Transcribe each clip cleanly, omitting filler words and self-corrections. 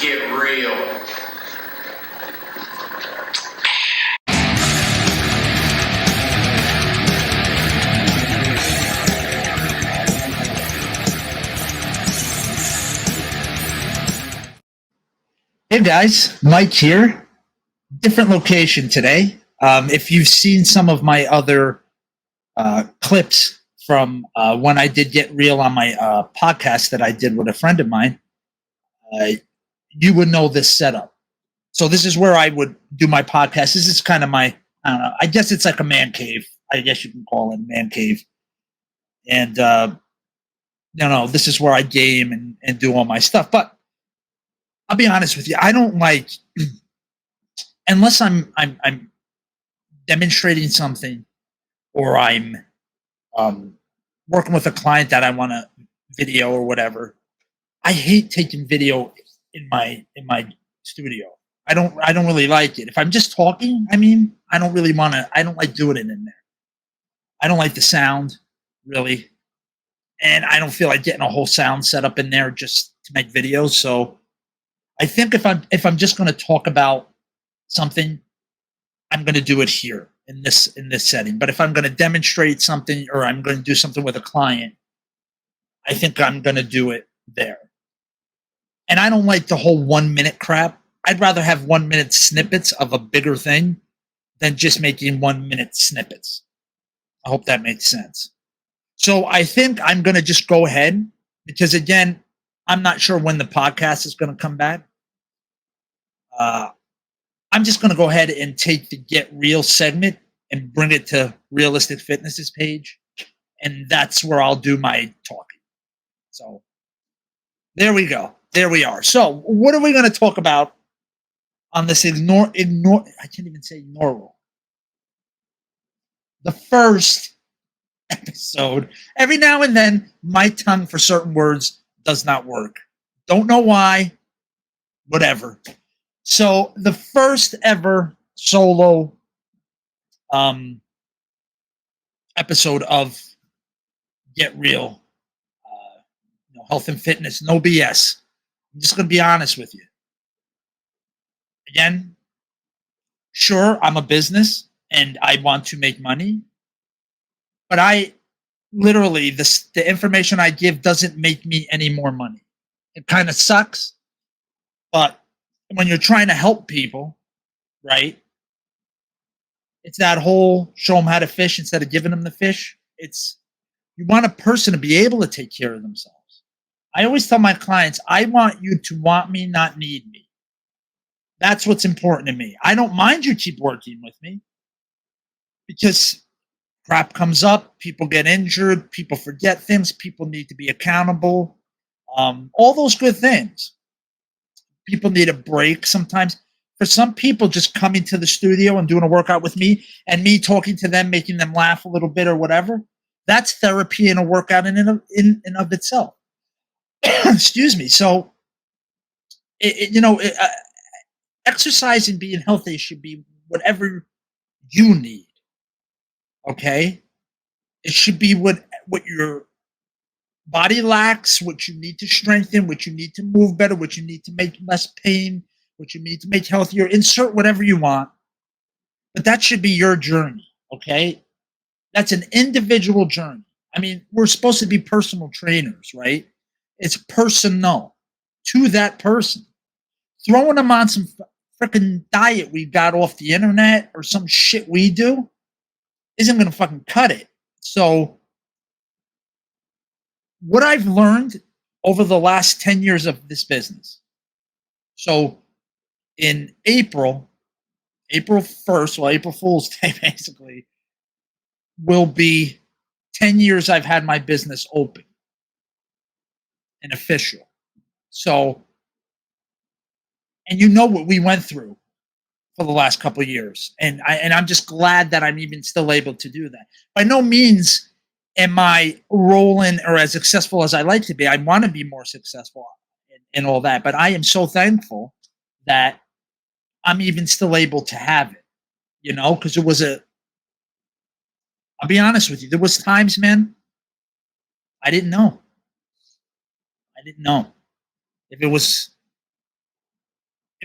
get real. Hey guys, Mike here. Different location today. If you've seen some of my other clips from when I did Get Real on my podcast that I did with a friend of mine, you would know this setup. So this is where I would do my podcast. This is kind of my, I don't know, I guess it's like a man cave. I guess you can call it a man cave. And, this is where I game and do all my stuff. But I'll be honest with you, I don't like, unless I'm demonstrating something or I'm working with a client that I want to video or whatever. I hate taking video in my studio. I don't really like it. If I'm just talking, I don't really want to. I don't like doing it in there. I don't like the sound really, and I don't feel like getting a whole sound set up in there just to make videos. So I think if I'm just going to talk about something, I'm going to do it here in this setting. But if I'm going to demonstrate something or I'm going to do something with a client, I think I'm going to do it there. And I don't like the whole 1 minute crap. I'd rather have 1 minute snippets of a bigger thing than just making 1 minute snippets. I hope that makes sense. So I think I'm going to just go ahead because, again, I'm not sure when the podcast is going to come back. I'm just going to go ahead and take the Get Real segment and bring it to Realistic Fitness's page. And that's where I'll do my talking. So there we go. There we are. So what are we going to talk about on this ignore, I can't even say ignoral. The first episode. Every now and then, my tongue for certain words does not work. Don't know why. Whatever. So the first ever solo episode of Get Real, health and fitness, no BS. I'm just going to be honest with you. Again, sure, I'm a business and I want to make money, but I literally, the information I give doesn't make me any more money. It kind of sucks, but when you're trying to help people, right? It's that whole show them how to fish instead of giving them the fish. It's you want a person to be able to take care of themselves. I always tell my clients, I want you to want me, not need me. That's what's important to me. I don't mind you keep working with me because crap comes up, people get injured, people forget things, people need to be accountable, all those good things. People need a break sometimes. For some people, just coming to the studio and doing a workout with me and me talking to them, making them laugh a little bit or whatever, that's therapy in a workout in and of itself. Excuse me. So, exercise and being healthy should be whatever you need. Okay? It should be what your body lacks, what you need to strengthen, what you need to move better, what you need to make less pain, what you need to make healthier. Insert whatever you want. But that should be your journey. Okay? That's an individual journey. We're supposed to be personal trainers, right? It's personal to that person. Throwing them on some freaking diet we got off the internet or some shit we do isn't going to fucking cut it. So what I've learned over the last 10 years of this business. So in April 1st, well, April Fool's Day basically, will be 10 years I've had my business open and official. So, and you know what we went through for the last couple of years. And I'm just glad that I'm even still able to do that. By no means am I rolling or as successful as I like to be. I want to be more successful and all that. But I am so thankful that I'm even still able to have it, because it was I'll be honest with you. There was times, man, I didn't know. If it was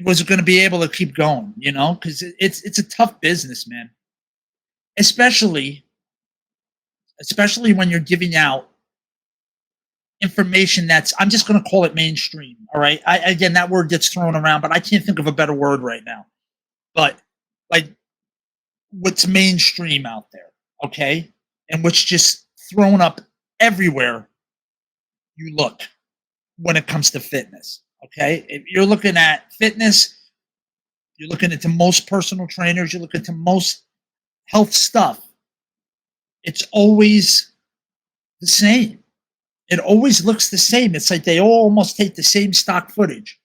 was going to be able to keep going, you know, because it's a tough business, man. Especially especially when you're giving out information that's, I'm just going to call it mainstream. All right. Again, that word gets thrown around, but I can't think of a better word right now. But like what's mainstream out there, okay, and what's just thrown up everywhere you look when it comes to fitness. Okay, if you're looking at fitness, you're looking into most personal trainers, you look into most health stuff. It's always the same. It always looks the same. It's like they all almost take the same stock footage,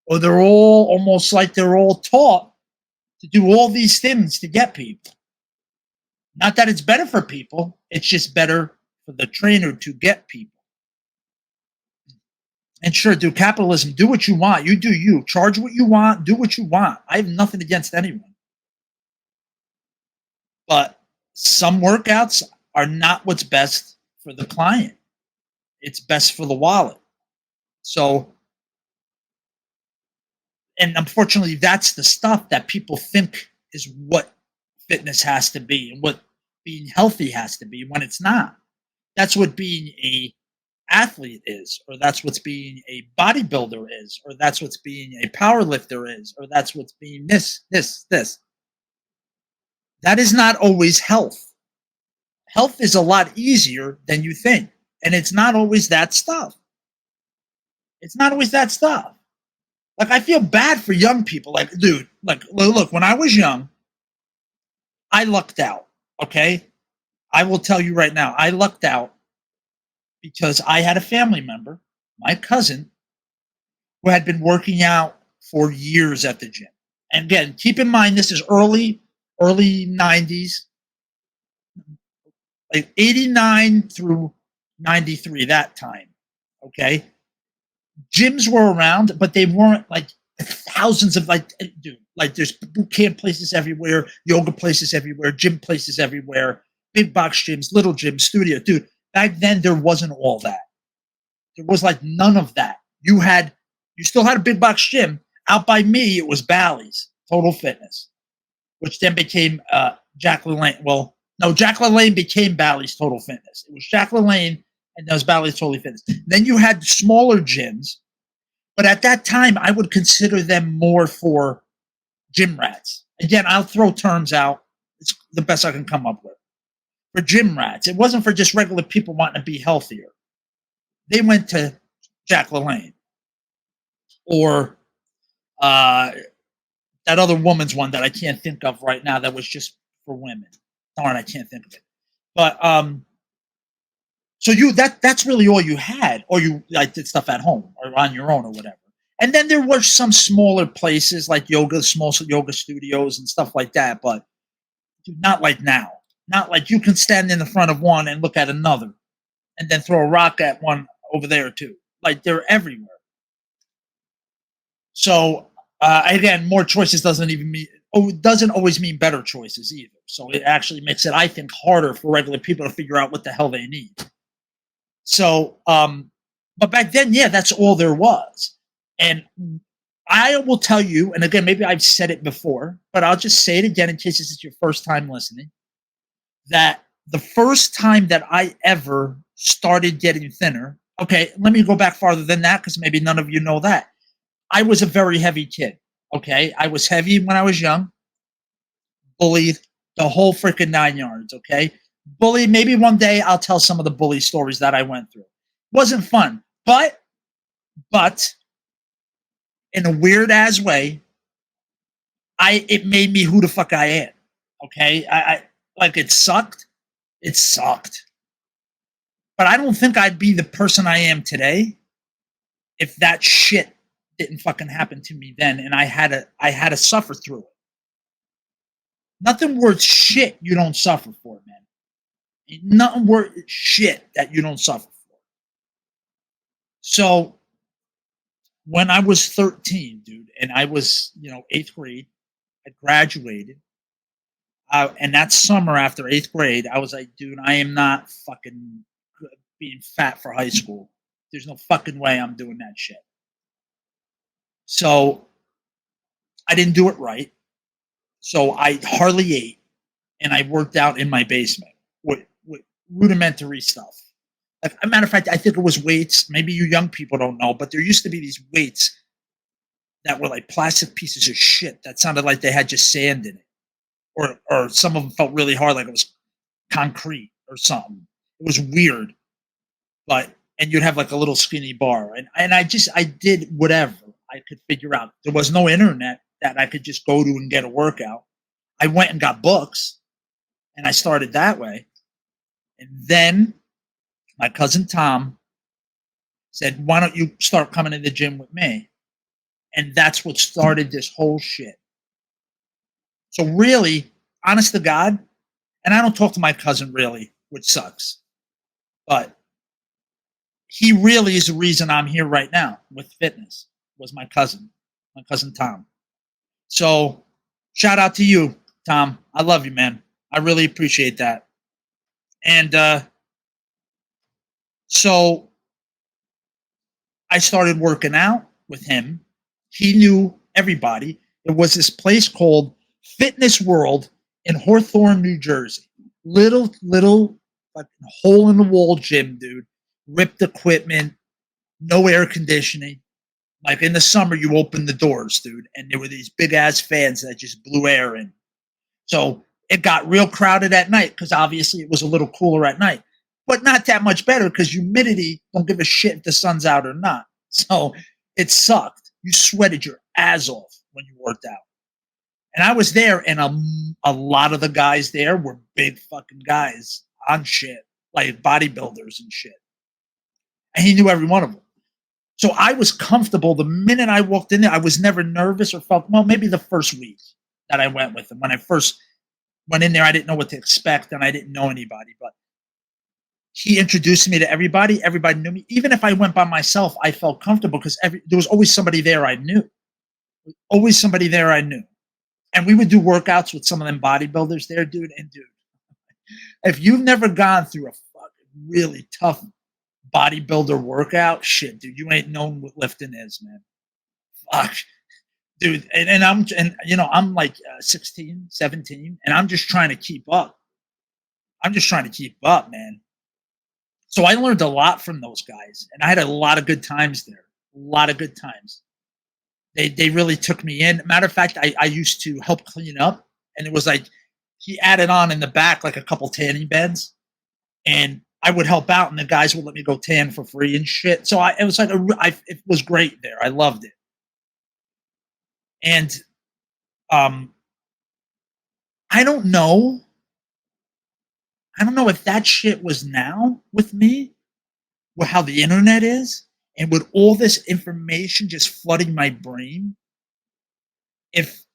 or they're all almost like they're all taught to do all these things to get people. Not that it's better for people, it's just better for the trainer to get people. And sure, do capitalism, do what you want. You do you. Charge what you want, do what you want. I have nothing against anyone. But some workouts are not what's best for the client. It's best for the wallet. So, and unfortunately, that's the stuff that people think is what fitness has to be and what being healthy has to be when it's not. That's what being a athlete is, or that's what's being a bodybuilder is, or that's what's being a power lifter is, or that's what's being this. That is not always health. Health is a lot easier than you think. And it's not always that stuff. It's not always that stuff. Like, I feel bad for young people. Like, dude, like, look, when I was young, I lucked out. Okay. I will tell you right now, I lucked out because I had a family member, my cousin, who had been working out for years at the gym. And again, keep in mind, this is early 90s, like 89 through 93, that time. Okay. Gyms were around, but they weren't like thousands of, like, dude, like there's boot camp places everywhere, yoga places everywhere, gym places everywhere, big box gyms, little gyms, studio. Dude, back then there wasn't all that. There was like none of that. You still had a big box gym. Out by me, it was Bally's Total Fitness, which then became Jack LaLanne. Well, no, Jack LaLanne became Bally's Total Fitness. It was Jack LaLanne, and that was Bally's Total Fitness. Then you had smaller gyms, but at that time, I would consider them more for gym rats. Again, I'll throw terms out. It's the best I can come up with. For gym rats, it wasn't for just regular people wanting to be healthier. They went to Jack LaLanne or that other woman's one that I can't think of right now that was just for women. Darn, I can't think of it. But so that's really all you had, or you like did stuff at home or on your own or whatever. And then there were some smaller places like small yoga studios and stuff like that, but not like now. Not like you can stand in the front of one and look at another, and then throw a rock at one over there too. Like they're everywhere. So again, more choices doesn't always mean better choices either. So it actually makes it, I think, harder for regular people to figure out what the hell they need. So, but back then, yeah, that's all there was. And I will tell you, and again, maybe I've said it before, but I'll just say it again in case this is your first time listening, that the first time that I ever started getting thinner, okay, let me go back farther than that because maybe none of you know that. I was a very heavy kid. Okay. I was heavy when I was young, bullied the whole freaking 9 yards. Okay. Bully, maybe one day I'll tell some of the bully stories that I went through. Wasn't fun, but in a weird ass way, it made me who the fuck I am. Okay. I like it sucked. It sucked. But I don't think I'd be the person I am today if that shit didn't fucking happen to me then, and I had to suffer through it. Nothing worth shit you don't suffer for, man. Nothing worth shit that you don't suffer for. So when I was 13, dude, and I was, eighth grade, I graduated. And that summer after eighth grade, I was like, dude, I am not fucking being fat for high school. There's no fucking way I'm doing that shit. So I didn't do it right. So I hardly ate, and I worked out in my basement with rudimentary stuff. As a matter of fact, I think it was weights. Maybe you young people don't know, but there used to be these weights that were like plastic pieces of shit that sounded like they had just sand in it, or some of them felt really hard, like it was concrete or something. It was weird, but and you'd have like a little skinny bar, and I did whatever I could figure out. There was no internet that I could just go to and get a workout. I went and got books, and I started that way. And then my cousin Tom said, "Why don't you start coming to the gym with me?" And that's what started this whole shit. So really, honest to God, and I don't talk to my cousin really, which sucks, but he really is the reason I'm here right now with fitness. Was my cousin Tom. So shout out to you, Tom. I love you, man. I really appreciate that. And so I started working out with him. He knew everybody. It was this place called Fitness World in Hawthorne, New Jersey. Little fucking hole in the wall gym, dude. Ripped equipment, no air conditioning. Like in the summer, you open the doors, dude, and there were these big ass fans that just blew air in. So it got real crowded at night because obviously it was a little cooler at night, but not that much better because humidity don't give a shit if the sun's out or not. So it sucked. You sweated your ass off when you worked out. And I was there, and a lot of the guys there were big fucking guys on shit, like bodybuilders and shit. And he knew every one of them. So I was comfortable the minute I walked in there. I was never nervous or felt, well, maybe the first week that I went with him. When I first went in there, I didn't know what to expect, and I didn't know anybody. But he introduced me to everybody. Everybody knew me. Even if I went by myself, I felt comfortable because there was always somebody there I knew. Always somebody there I knew. And we would do workouts with some of them bodybuilders there, dude. And dude, if you've never gone through a fucking really tough bodybuilder workout, shit, dude, you ain't known what lifting is, man. Fuck, dude. I'm like 16, 17, and I'm just trying to keep up. I'm just trying to keep up, man. So I learned a lot from those guys, and I had a lot of good times there. A lot of good times. They really took me in. Matter of fact, I used to help clean up, and it was like he added on in the back like a couple tanning beds, and I would help out, and the guys would let me go tan for free and shit. So it was like it was great there. I loved it, and um, I don't know. I don't know if that shit was now with me, with how the internet is, and with all this information just flooding my brain. If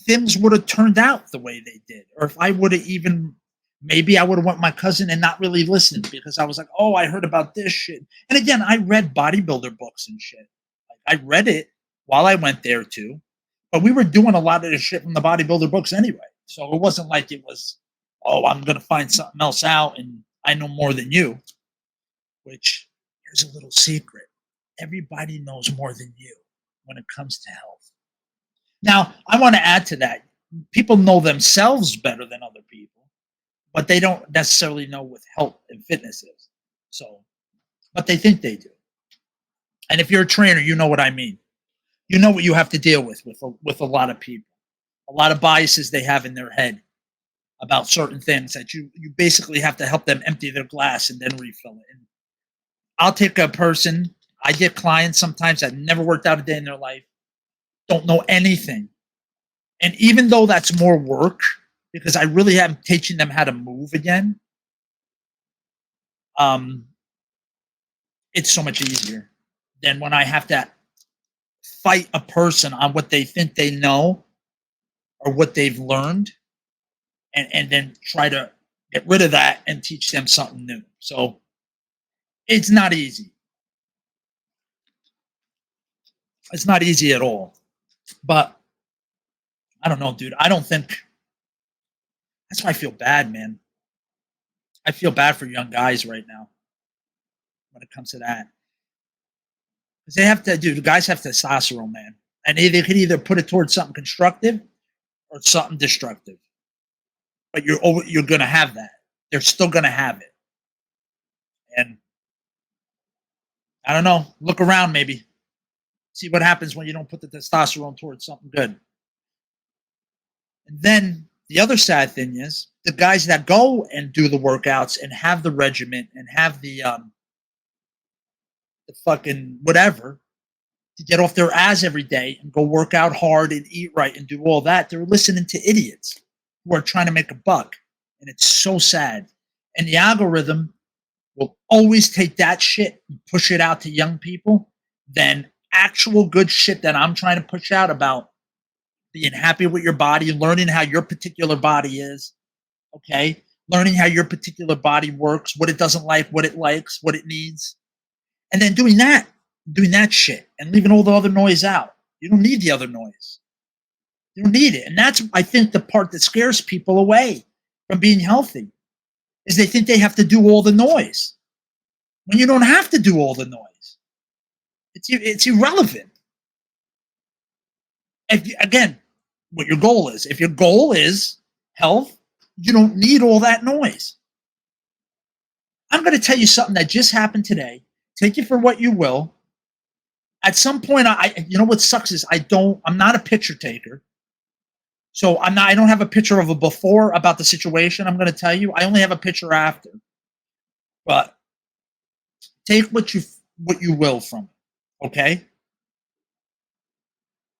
things would have turned out the way they did, or if I would have even maybe I would have went with my cousin and not really listened because I was like, oh, I heard about this shit. And again, I read bodybuilder books and shit. Like, I read it while I went there too, but we were doing a lot of the shit from the bodybuilder books anyway. So it wasn't like it was, oh, I'm gonna find something else out and I know more than you. Which here's a little secret: everybody knows more than you when it comes to health. Now, I want to add to that. People know themselves better than other people, but they don't necessarily know what health and fitness is. So, but they think they do. And if you're a trainer, you know what I mean. You know what you have to deal with a lot of people, a lot of biases they have in their head about certain things that you basically have to help them empty their glass and then refill it. And I'll take a person. I get clients sometimes that never worked out a day in their life, don't know anything. And even though that's more work, because I really am teaching them how to move again, um, it's so much easier than when I have to fight a person on what they think they know or what they've learned, and then try to get rid of that and teach them something new. So it's not easy. It's not easy at all. But I don't know, dude. I don't think that's why I feel bad, man. I feel bad for young guys right now when it comes to that. Because they have to, dude, the guys have testosterone, man. And they could either put it towards something constructive or something destructive. But you're going to have that. They're still going to have it. And I don't know. Look around, maybe. See what happens when you don't put the testosterone towards something good. And then the other sad thing is the guys that go and do the workouts and have the regimen and have the fucking whatever to get off their ass every day and go work out hard and eat right and do all that, they're listening to idiots who are trying to make a buck. And it's so sad. And the algorithm will always take that shit and push it out to young people than actual good shit that I'm trying to push out about being happy with your body, learning how your particular body is, okay? Learning how your particular body works, what it doesn't like, what it likes, what it needs. And then doing that shit and leaving all the other noise out. You don't need the other noise. You don't need it. And that's, I think, the part that scares people away from being healthy is they think they have to do all the noise when you don't have to do all the noise. It's irrelevant. Again, what your goal is. If your goal is health, you don't need all that noise. I'm going to tell you something that just happened today. Take it for what you will. At some point, you know what sucks is I'm not a picture taker. So I don't have a picture of a before about the situation I'm going to tell you. I only have a picture after. But take what you will from it, okay?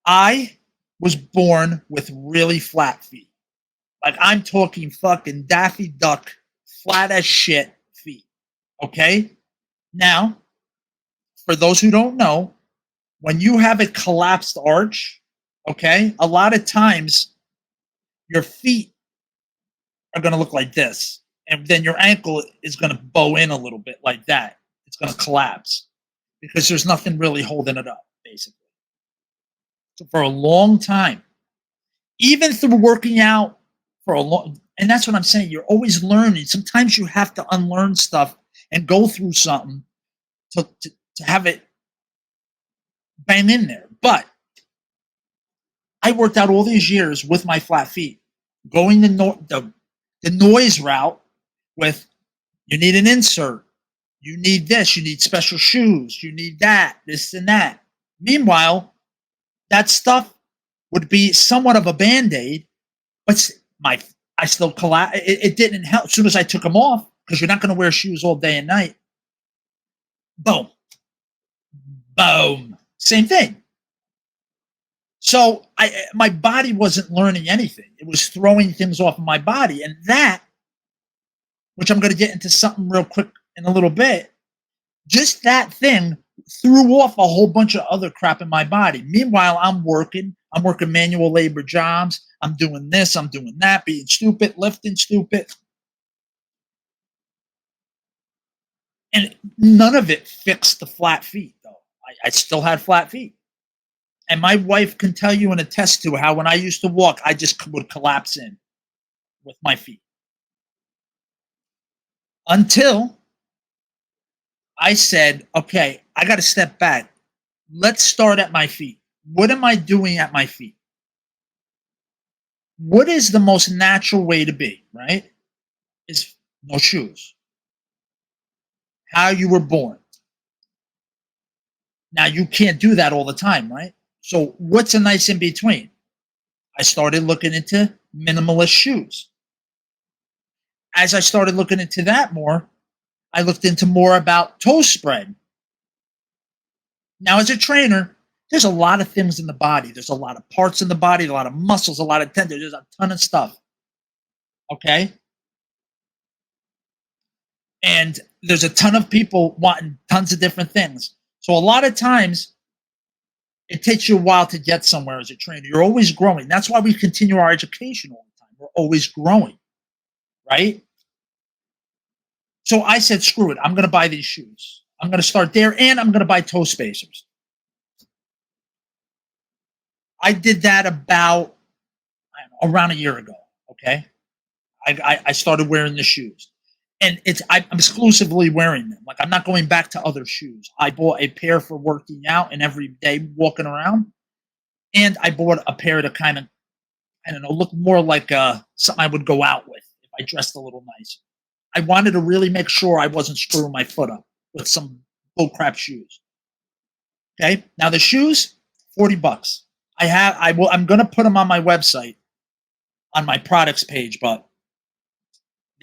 I was born with really flat feet. Like I'm talking fucking Daffy Duck, flat as shit feet, okay? Now, for those who don't know, when you have a collapsed arch, okay, a lot of times your feet are going to look like this. And then your ankle is going to bow in a little bit like that. It's going to collapse because there's nothing really holding it up, basically. So for a long time, even through working out for a long, and that's what I'm saying, you're always learning. Sometimes you have to unlearn stuff and go through something to have it bang in there. But I worked out all these years with my flat feet, going the noise route with you need an insert, you need this, you need special shoes, you need that, this and that. Meanwhile, that stuff would be somewhat of a band-aid, but I still collapsed. It didn't help. As soon as I took them off, because you're not going to wear shoes all day and night, boom, boom, same thing. So my body wasn't learning anything. It was throwing things off of my body. And that, which I'm going to get into something real quick in a little bit, just that thing threw off a whole bunch of other crap in my body. Meanwhile, I'm working manual labor jobs. I'm doing this, I'm doing that, being stupid, lifting stupid. And none of it fixed the flat feet, though. I still had flat feet. And my wife can tell you and attest to how when I used to walk, I just would collapse in with my feet. Until I said, okay, I got to step back. Let's start at my feet. What am I doing at my feet? What is the most natural way to be, right? Is no shoes. How you were born. Now, you can't do that all the time, right? So what's a nice in between? I started looking into minimalist shoes. As I started looking into that more, I looked into more about toe spread. Now, as a trainer, there's a lot of things in the body. There's a lot of parts in the body, a lot of muscles, a lot of tendons. There's a ton of stuff. Okay? And there's a ton of people wanting tons of different things. So a lot of times, it takes you a while to get somewhere as a trainer. You're always growing. That's why we continue our education all the time. We're always growing, right? So I said, screw it. I'm going to buy these shoes. I'm going to start there, and I'm going to buy toe spacers. I did that about around a year ago, okay? I started wearing the shoes. And I'm exclusively wearing them. Like, I'm not going back to other shoes. I bought a pair for working out and every day walking around. And I bought a pair to kind of, I don't know, look more like something I would go out with if I dressed a little nicer. I wanted to really make sure I wasn't screwing my foot up with some bullcrap shoes. Okay. Now the shoes, $40. I'm gonna put them on my website on my products page, but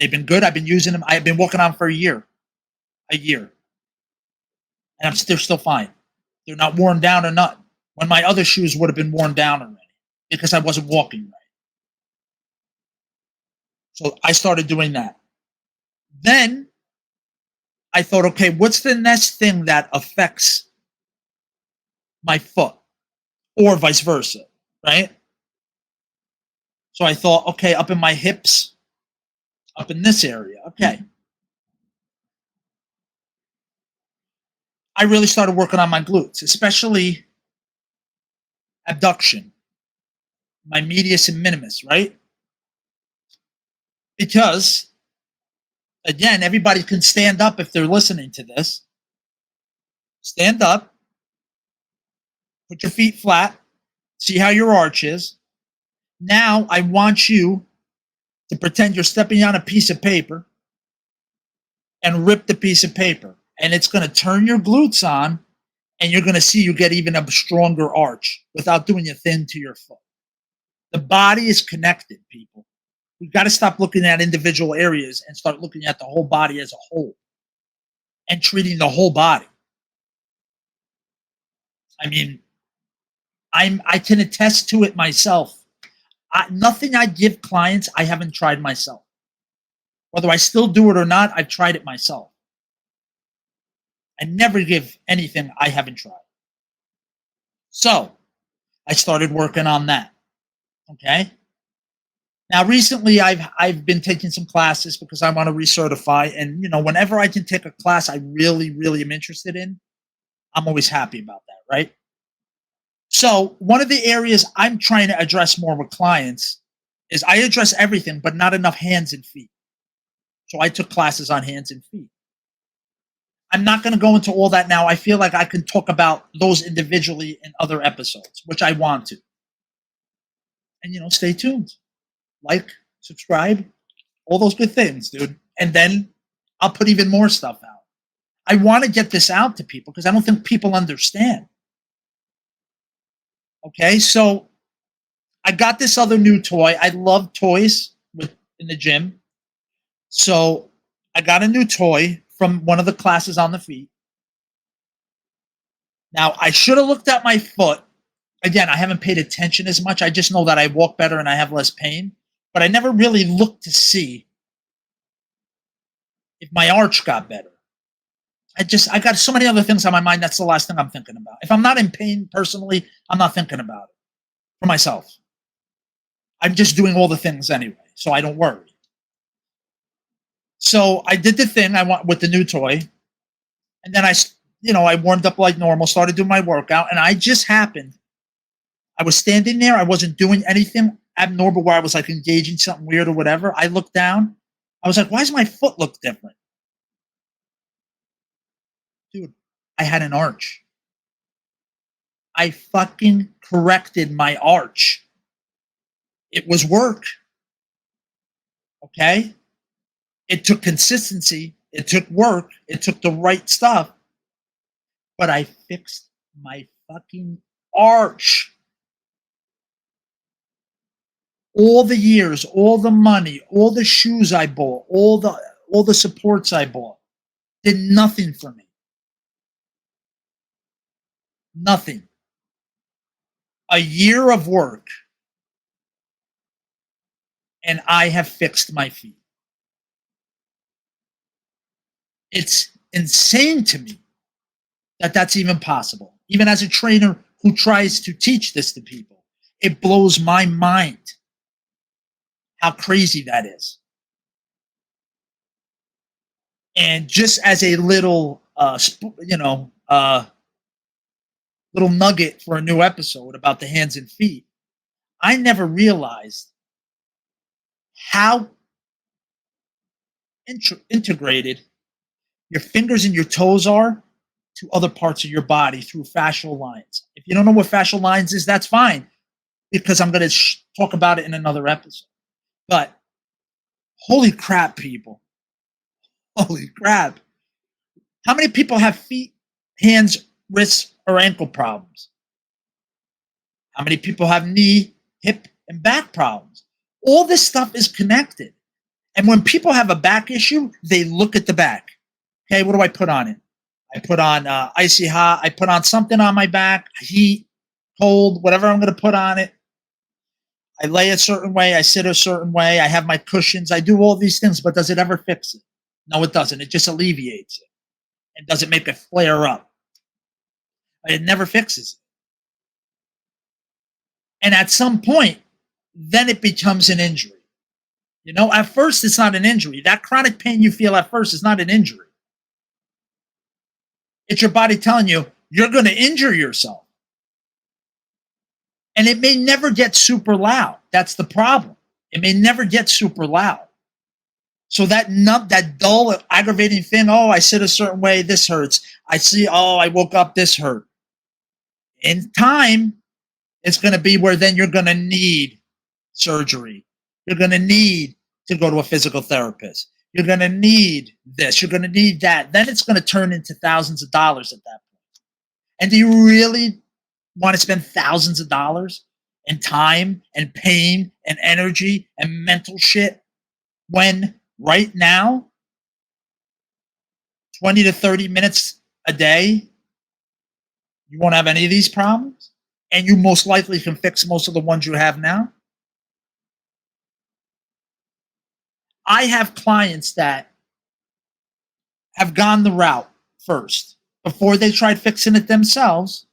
they've been good. I've been using them. I've been working on them for a year, and they're still fine. They're not worn down or nothing. When my other shoes would have been worn down already because I wasn't walking right. So I started doing that. Then I thought, okay, what's the next thing that affects my foot or vice versa, right? So I thought, okay, up in my hips, up in this area, okay. I really started working on my glutes, especially abduction, my medius and minimus, right? Because again, everybody can stand up if they're listening to this. Stand up, put your feet flat, see how your arch is. Now I want you to pretend you're stepping on a piece of paper and rip the piece of paper. And it's going to turn your glutes on, and you're going to see you get even a stronger arch without doing a thing to your foot. The body is connected, people. We've got to stop looking at individual areas and start looking at the whole body as a whole and treating the whole body. I mean, I can attest to it myself. Nothing I give clients, I haven't tried myself. Whether I still do it or not, I've tried it myself. I never give anything I haven't tried. So I started working on that. Okay. Now recently I've been taking some classes because I want to recertify. And whenever I can take a class I really, really am interested in, I'm always happy about that, right? So one of the areas I'm trying to address more with clients is I address everything, but not enough hands and feet. So I took classes on hands and feet. I'm not going to go into all that now. I feel like I can talk about those individually in other episodes, which I want to. And stay tuned. Like, subscribe, all those good things, dude. And then I'll put even more stuff out. I want to get this out to people because I don't think people understand. Okay, so I got this other new toy. I love toys in the gym. So I got a new toy from one of the classes on the feet. Now, I should have looked at my foot. Again, I haven't paid attention as much. I just know that I walk better and I have less pain. But I never really looked to see if my arch got better. I got so many other things on my mind. That's the last thing I'm thinking about. If I'm not in pain personally, I'm not thinking about it for myself. I'm just doing all the things anyway, so I don't worry. So I did the thing I want with the new toy, and then I warmed up like normal, started doing my workout, and I just happened. I was standing there. I wasn't doing anything abnormal where I was like engaging something weird or whatever. I looked down. I was like, why does my foot look different? Dude, I had an arch. I fucking corrected my arch. It was work. Okay? It took consistency. It took work. It took the right stuff. But I fixed my fucking arch. All the years, all the money, all the shoes I bought, all the supports I bought did nothing for me. Nothing. A year of work, and I have fixed my feet. It's insane to me that that's even possible. Even as a trainer who tries to teach this to people, it blows my mind how crazy that is. And just as a little, little nugget for a new episode about the hands and feet, I never realized how integrated your fingers and your toes are to other parts of your body through fascial lines. If you don't know what fascial lines is, that's fine, because I'm going to talk about it in another episode. But holy crap, people. Holy crap. How many people have feet, hands, wrists, or ankle problems? How many people have knee, hip, and back problems? All this stuff is connected. And when people have a back issue, they look at the back. Okay, what do I put on it? I put on icy hot. I put on something on my back, heat, cold, whatever I'm going to put on it. I lay a certain way. I sit a certain way. I have my cushions. I do all these things, but does it ever fix it? No, it doesn't. It just alleviates it. It doesn't make it flare up. It never fixes it. And at some point, then it becomes an injury. You know, at first, it's not an injury. That chronic pain you feel at first is not an injury. It's your body telling you, you're going to injure yourself. And it may never get super loud. That's the problem. It may never get super loud. So that dull, aggravating thing, oh, I sit a certain way, this hurts. I see, oh, I woke up, this hurt. In time, it's going to be where then you're going to need surgery. You're going to need to go to a physical therapist. You're going to need this. You're going to need that. Then it's going to turn into thousands of dollars at that point. And do you really want to spend thousands of dollars and time and pain and energy and mental shit when right now, 20 to 30 minutes a day, you won't have any of these problems? And you most likely can fix most of the ones you have now? I have clients that have gone the route first before they tried fixing it themselves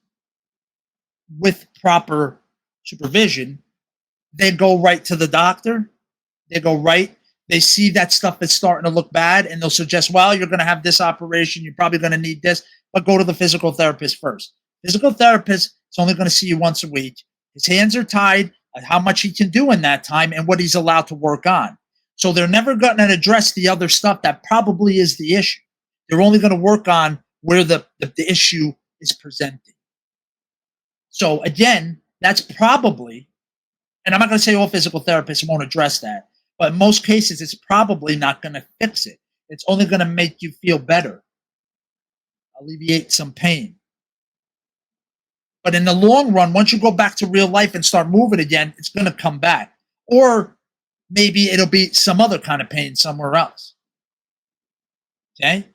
with proper supervision. They go right to the doctor. They see that stuff is starting to look bad, and they'll suggest, well, you're going to have this operation. You're probably going to need this, but go to the physical therapist first. Physical therapist is only going to see you once a week. His hands are tied on how much he can do in that time and what he's allowed to work on. So they're never going to address the other stuff that probably is the issue. They're only going to work on where the issue is presenting. So again, that's probably, and I'm not going to say all physical therapists won't address that, but in most cases, it's probably not going to fix it. It's only going to make you feel better, alleviate some pain. But in the long run, once you go back to real life and start moving again, it's going to come back. Or maybe it'll be some other kind of pain somewhere else. Okay?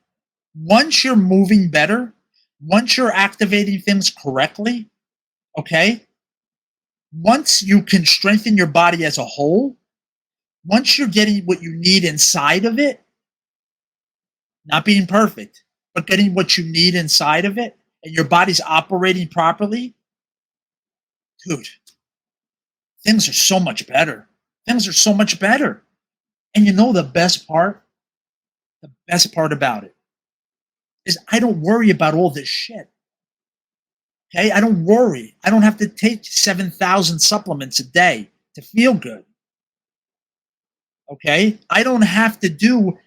Once you're moving better, once you're activating things correctly, okay? Once you can strengthen your body as a whole, once you're getting what you need inside of it, not being perfect, but getting what you need inside of it, and your body's operating properly, dude, things are so much better. Things are so much better. And you know the best part? The best part about it is I don't worry about all this shit. Okay? I don't worry. I don't have to take 7,000 supplements a day to feel good. Okay? I don't have to do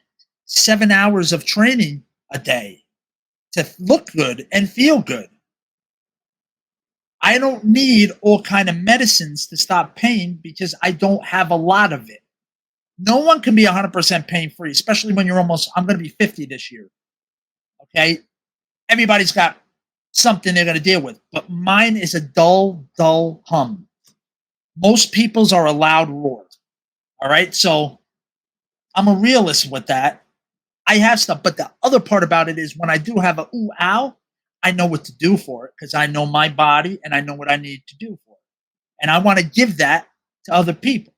7 hours of training a day to look good and feel good. I don't need all kind of medicines to stop pain because I don't have a lot of it. No one can be 100% pain-free, especially when you're almost, I'm going to be 50 this year. Okay? Everybody's got something they're going to deal with, but mine is a dull, dull hum. Most people's are a loud roar. All right? So I'm a realist with that. I have stuff, but the other part about it is when I do have a ooh, ow, I know what to do for it because I know my body and I know what I need to do for it. And I want to give that to other people.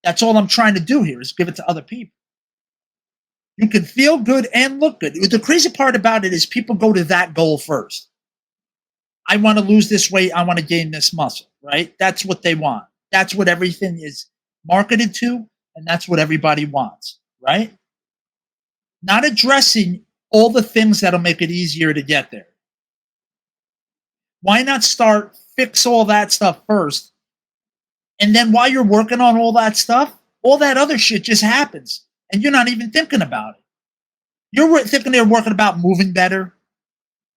That's all I'm trying to do here is give it to other people. You can feel good and look good. The crazy part about it is people go to that goal first. I want to lose this weight. I want to gain this muscle, right? That's what they want. That's what everything is marketed to, and that's what everybody wants, right? Not addressing all the things that'll make it easier to get there. Why not fix all that stuff first? And then while you're working on all that stuff, all that other shit just happens. And you're not even thinking about it. You're thinking they're working about moving better,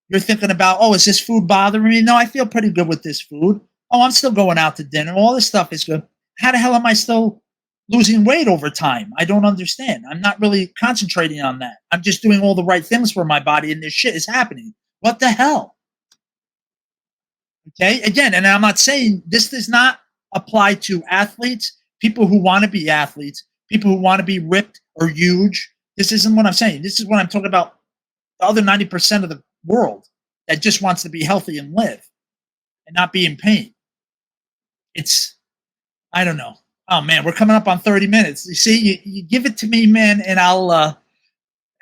You're thinking about, oh, is this food bothering me? No, I feel pretty good with this food. Oh, I'm still going out to dinner. All this stuff is good. How the hell am I still losing weight over time? I don't understand. I'm not really concentrating on that. I'm just doing all the right things for my body, and this shit is happening. What the hell? Okay, again, and I'm not saying this does not apply to athletes, people who want to be athletes, people who want to be ripped or huge. This isn't what I'm saying. This is what I'm talking about. The other 90% of the world that just wants to be healthy and live and not be in pain. It's, I don't know. Oh man, we're coming up on 30 minutes. You see, you give it to me, man, and I'll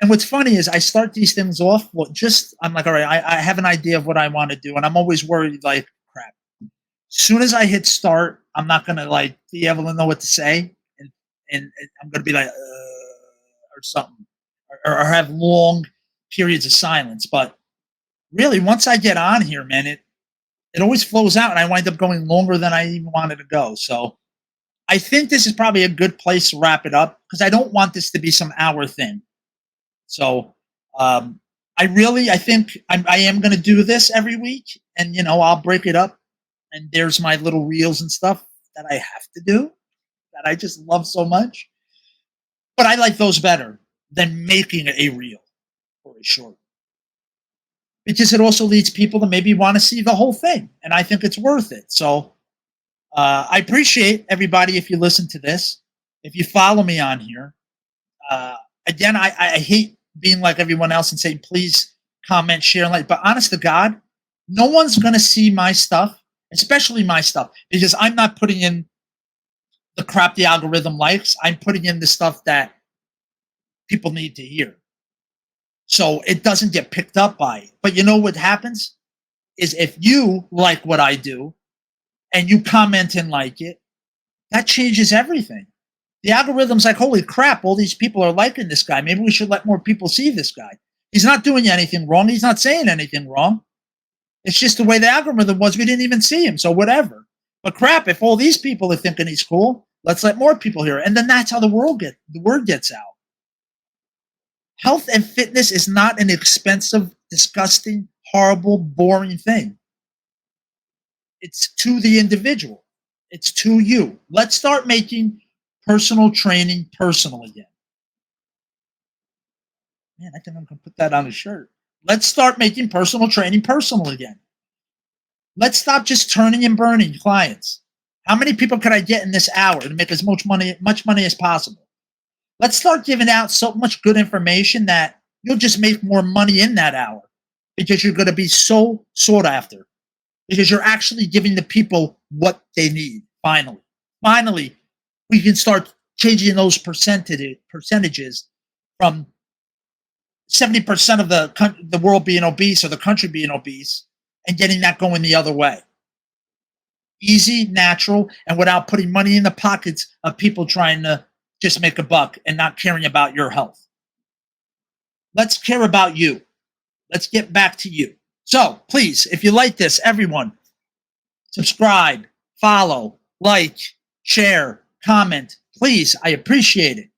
and what's funny is I start these things off. Well, just I'm like, all right, I have an idea of what I want to do, and I'm always worried, like, crap. As soon as I hit start, I'm not gonna like be able to know what to say, and I'm gonna be like, or something, or have long periods of silence. But really, once I get on here, man, it always flows out, and I wind up going longer than I even wanted to go. So I think this is probably a good place to wrap it up because I don't want this to be some hour thing. So um, I think I am going to do this every week, and I'll break it up. And there's my little reels and stuff that I have to do that I just love so much. But I like those better than making a reel or a short because it also leads people to maybe want to see the whole thing, and I think it's worth it. So I appreciate everybody if you listen to this, if you follow me on here. Uh, Again, I hate being like everyone else and saying, please comment, share, and like. But honest to God, no one's going to see my stuff, especially my stuff, because I'm not putting in the crap the algorithm likes. I'm putting in the stuff that people need to hear. So it doesn't get picked up by it. But you know what happens is if you like what I do and you comment and like it, that changes everything. The algorithm's like, holy crap, all these people are liking this guy. Maybe we should let more people see this guy. He's not doing anything wrong. He's not saying anything wrong. It's just the way the algorithm was. We didn't even see him, so whatever. But crap, if all these people are thinking he's cool, let's let more people hear it. And then that's how the word gets out. Health and fitness is not an expensive, disgusting, horrible, boring thing. It's to the individual. It's to you. Let's start making personal training personal again. Man, I think I'm going to put that on a shirt. Let's start making personal training personal again. Let's stop just turning and burning clients. How many people could I get in this hour to make as much money as possible? Let's start giving out so much good information that you'll just make more money in that hour because you're going to be so sought after because you're actually giving the people what they need. Finally, we can start changing those percentages from 70% of the world being obese or the country being obese and getting that going the other way. Easy, natural, and without putting money in the pockets of people trying to just make a buck and not caring about your health. Let's care about you. Let's get back to you. So please, if you like this, everyone, subscribe, follow, like, share, comment. Please, I appreciate it.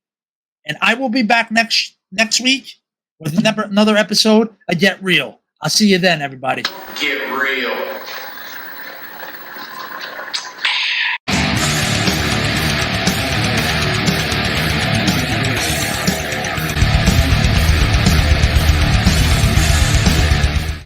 And I will be back next week with another episode of Get Real. I'll see you then, everybody. Get real.